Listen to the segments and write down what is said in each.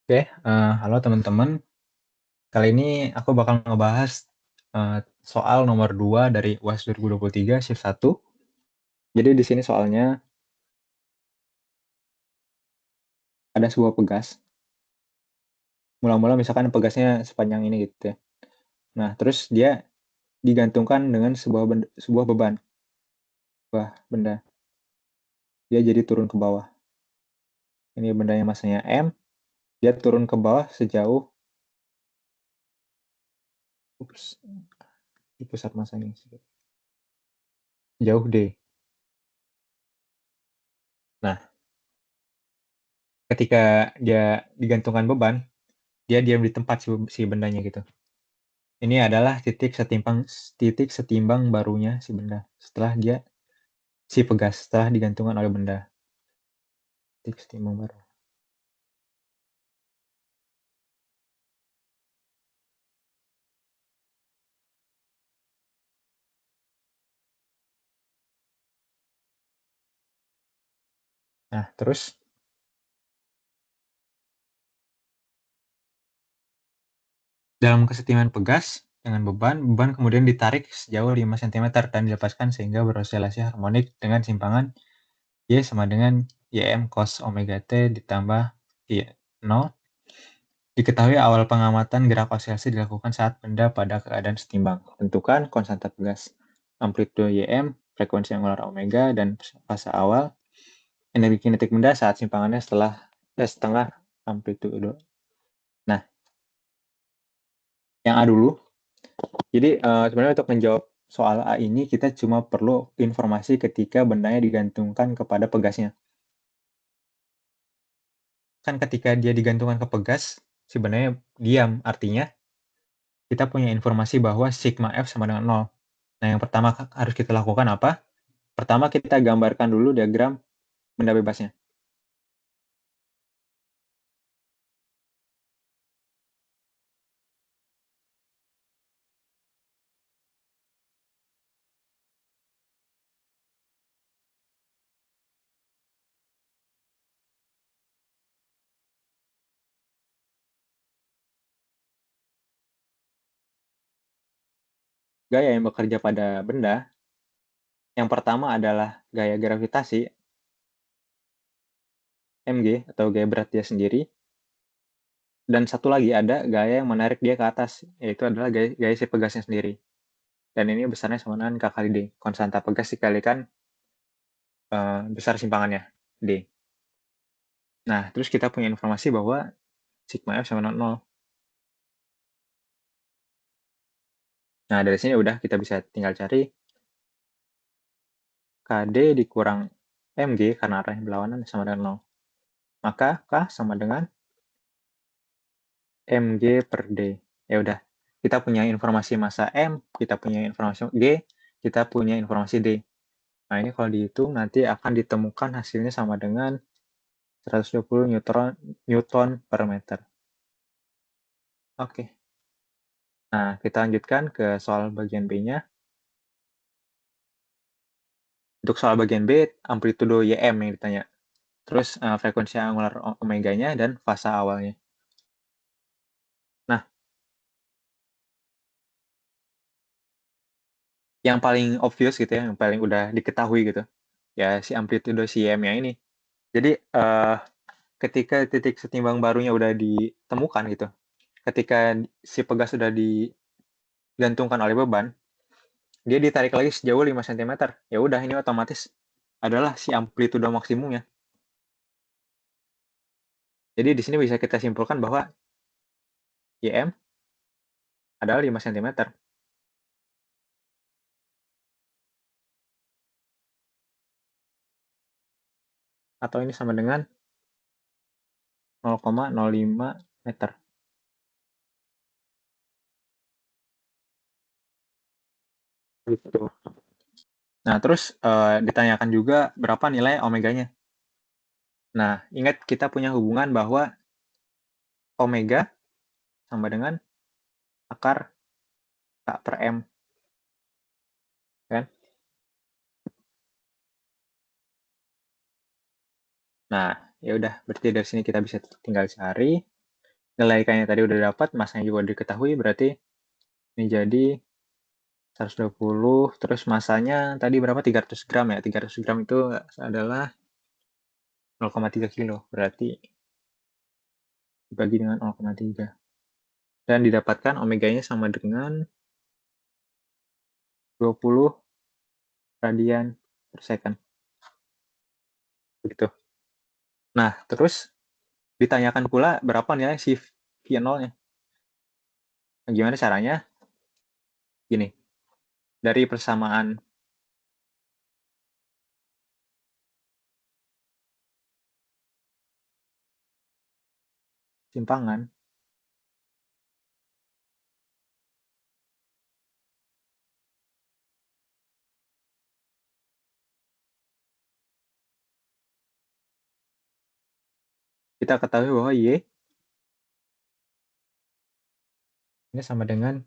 Oke, halo teman-teman. Kali ini aku bakal ngebahas soal nomor 2 dari UAS 2023 shift 1. Jadi di sini soalnya ada sebuah pegas. Mula-mula misalkan pegasnya sepanjang ini gitu ya. Nah, terus dia digantungkan dengan sebuah beban, sebuah benda. Dia jadi turun ke bawah. Ini bendanya masanya M, dia turun ke bawah sejauh di pusat masanya jauh D. Nah, ketika dia digantungkan beban, dia diam di tempat si bendanya gitu. Ini adalah titik setimbang barunya si benda setelah si pegas setelah digantungkan oleh benda. Titik setimbang baru. Nah, terus dalam kesetimbangan pegas dengan beban kemudian ditarik sejauh 5 cm dan dilepaskan sehingga beroscilasi harmonik dengan simpangan Y sama dengan Ym cos omega T ditambah Y0. Diketahui awal pengamatan gerak oscilasi dilakukan saat benda pada keadaan setimbang. Tentukan konstanta pegas, amplitudo Ym, frekuensi angular omega, dan fase awal. Energi kinetik benda saat simpangannya setengah amplitudo. Nah, yang A dulu. Jadi sebenarnya untuk menjawab soal A ini kita cuma perlu informasi ketika bendanya digantungkan kepada pegasnya. Kan ketika dia digantungkan ke pegas, si bendanya diam. Artinya kita punya informasi bahwa sigma F sama dengan 0. Nah, yang pertama harus kita lakukan apa? Pertama kita gambarkan dulu diagram benda bebasnya. Gaya yang bekerja pada benda, yang pertama adalah gaya gravitasi, mg, atau gaya berat dia sendiri. Dan satu lagi ada gaya yang menarik dia ke atas, yaitu adalah gaya si pegasnya sendiri. Dan ini besarnya sama dengan K kali D. Konstanta pegas dikalikan besar simpangannya, D. Nah, terus kita punya informasi bahwa sigma F sama dengan 0. Nah, dari sini udah kita bisa tinggal cari KD dikurang MG karena arahnya berlawanan sama dengan 0. Maka K sama dengan MG per D. Ya udah, kita punya informasi massa M, kita punya informasi G, kita punya informasi D. Nah, ini kalau dihitung nanti akan ditemukan hasilnya sama dengan 120 Newton per meter. Oke. Nah, kita lanjutkan ke soal bagian B-nya. Untuk soal bagian B, amplitudo Ym yang ditanya. Terus frekuensi angular omeganya dan fasa awalnya. Nah, yang paling obvious gitu ya, yang paling udah diketahui gitu, ya si amplitudo si Ym-nya ini. Jadi ketika titik setimbang barunya udah ditemukan gitu, ketika si pegas sudah digantungkan oleh beban, dia ditarik lagi sejauh 5 cm. Ya udah, ini otomatis adalah si amplitudo maksimumnya. Jadi di sini bisa kita simpulkan bahwa Ym adalah 5 cm. Atau ini sama dengan 0,05 meter. Gitu. Nah, terus ditanyakan juga berapa nilai omeganya. Nah, ingat kita punya hubungan bahwa omega sama dengan akar K per M. Kan? Nah, ya udah, berarti dari sini kita bisa tinggal cari nilai K-nya tadi udah dapat, masanya juga diketahui, berarti ini jadi 120, terus masanya tadi berapa? 300 gram ya. 300 gram itu adalah 0,3 kilo, berarti dibagi dengan 0,3. Dan didapatkan omeganya sama dengan 20 radian per second. Begitu. Nah, terus ditanyakan pula berapa nilai si V0-nya. Nah, gimana caranya? Gini, dari persamaan simpangan, kita ketahui bahwa Y ini sama dengan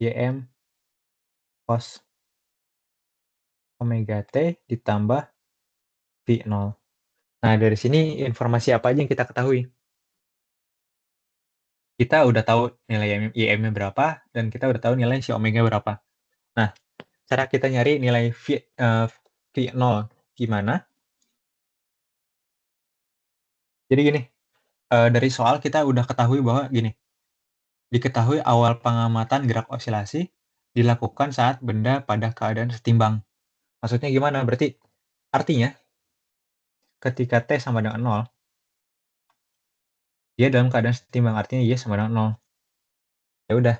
YM cos omega T ditambah V0. Nah, dari sini informasi apa aja yang kita ketahui? Kita udah tahu nilai YM-nya berapa, dan kita udah tahu nilai si omega berapa. Nah, cara kita nyari nilai V0 gimana? Jadi gini, dari soal kita udah ketahui bahwa gini, diketahui awal pengamatan gerak osilasi dilakukan saat benda pada keadaan setimbang. Maksudnya gimana? Berarti artinya ketika T sama dengan 0, dia dalam keadaan setimbang, artinya Y sama dengan 0. Ya udah,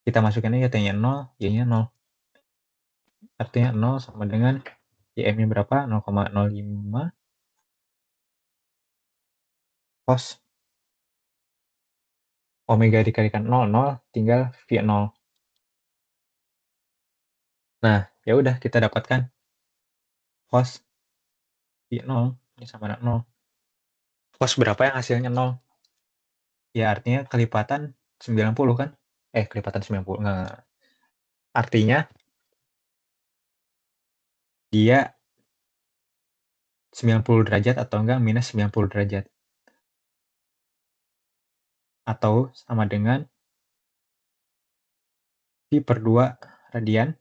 kita masukin aja T-nya 0, Y-nya 0. Artinya 0 sama dengan YM-nya berapa? 0,05 cos omega dikalikan 0, 0 tinggal V0. Nah, ya udah kita dapatkan cos V0 ini sama dengan 0. Cos berapa yang hasilnya 0? Ya artinya kelipatan 90 kan? Kelipatan 90. Enggak. Artinya dia 90 derajat atau enggak minus 90 derajat. Atau sama dengan pi per 2 radian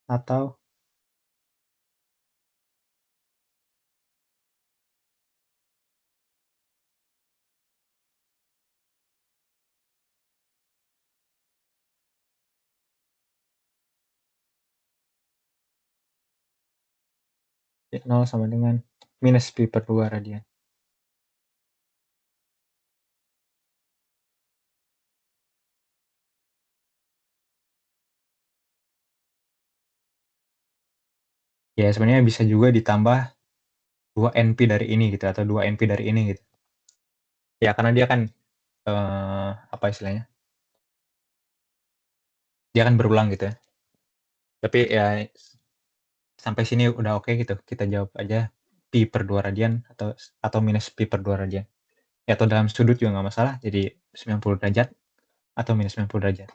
atau V0 sama dengan minus pi per 2 radian. Ya sebenarnya bisa juga ditambah 2 NP dari ini gitu, atau 2 NP dari ini gitu. Ya karena dia kan apa istilahnya? Dia kan berulang gitu ya. Tapi ya sampai sini udah oke gitu. Kita jawab aja pi per 2 radian atau minus pi per 2 radian. Ya, atau dalam sudut juga nggak masalah, jadi 90 derajat atau minus 90 derajat.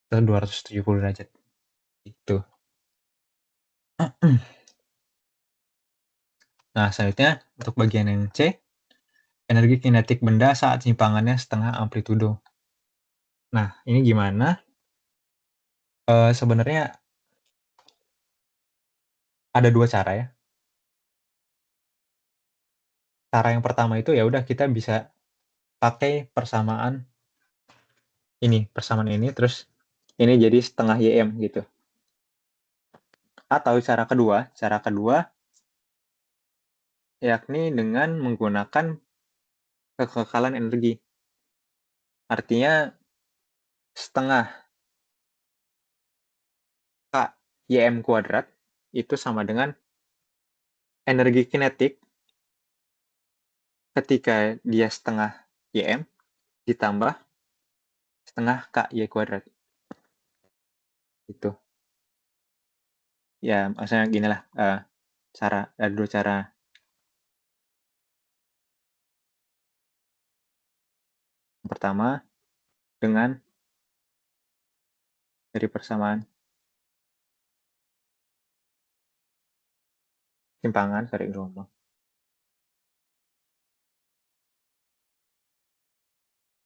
Atau 270 derajat. Itu. Nah, selanjutnya untuk bagian yang C, energi kinetik benda saat simpangannya setengah amplitudo. Nah, ini gimana? Sebenarnya ada dua cara ya. Cara yang pertama itu ya udah kita bisa pakai persamaan ini terus ini jadi setengah YM gitu. Atau cara kedua yakni dengan menggunakan kekekalan energi. Artinya setengah K YM kuadrat itu sama dengan energi kinetik ketika dia setengah YM ditambah setengah K Y kuadrat. Itu. Ya, maksudnya gini lah, ada dua cara. Yang pertama, dengan dari persamaan simpangan, gelombang.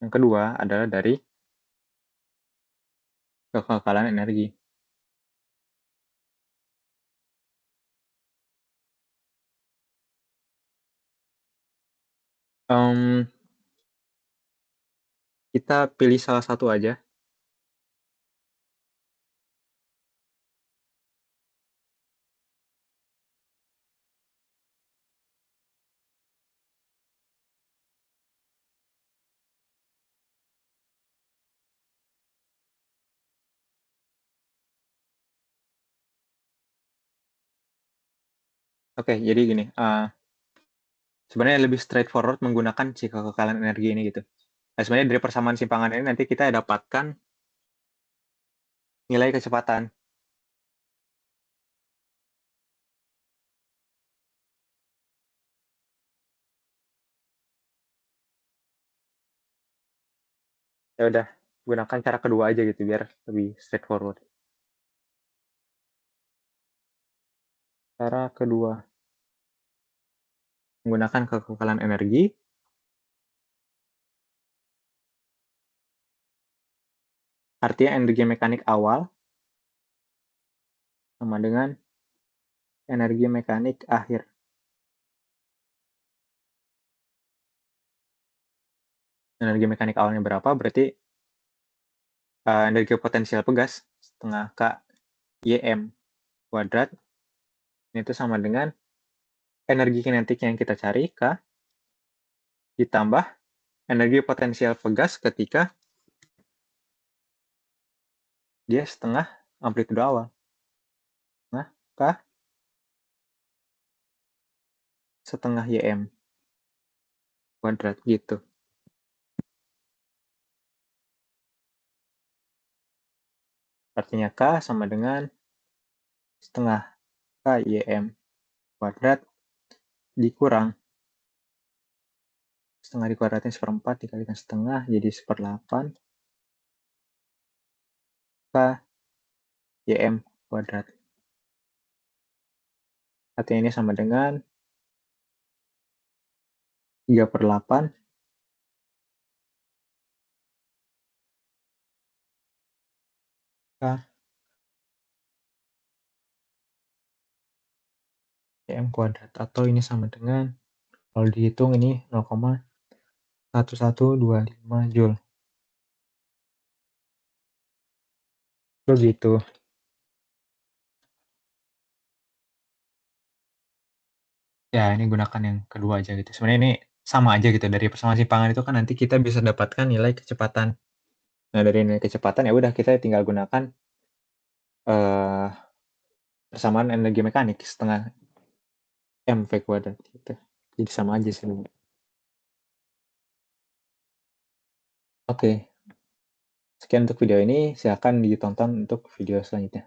Yang kedua adalah dari kekekalan energi. Kita pilih salah satu aja. Oke, jadi gini, sebenarnya lebih straightforward menggunakan si kekekalan energi ini gitu. Nah, sebenarnya dari persamaan simpangan ini nanti kita dapatkan nilai kecepatan. Ya udah, gunakan cara kedua aja gitu biar lebih straightforward. Cara kedua, menggunakan kekekalan energi artinya energi mekanik awal sama dengan energi mekanik akhir. Energi mekanik awalnya berapa? Berarti energi potensial pegas setengah K YM kuadrat itu sama dengan energi kinetik yang kita cari K ditambah energi potensial pegas ketika dia setengah amplitudo awal. Nah, K setengah YM kuadrat gitu. Artinya K sama dengan setengah K YM kuadrat dikurang setengah dikuadratin seperempat dikalikan setengah jadi 1/8 K YM kuadrat. Artinya ini sama dengan 3/8 K YM kuadrat, atau ini sama dengan kalau dihitung ini 0,1125 Joule. Begitu. Ya, ini gunakan yang kedua aja gitu. Sebenarnya ini sama aja gitu. Dari persamaan simpangan itu kan nanti kita bisa dapatkan nilai kecepatan. Nah, dari nilai kecepatan ya udah kita tinggal gunakan persamaan energi mekanik setengah mv kuadrat gitu. Jadi sama aja sih. Oke. Sekian untuk video ini. Silakan ditonton untuk video selanjutnya.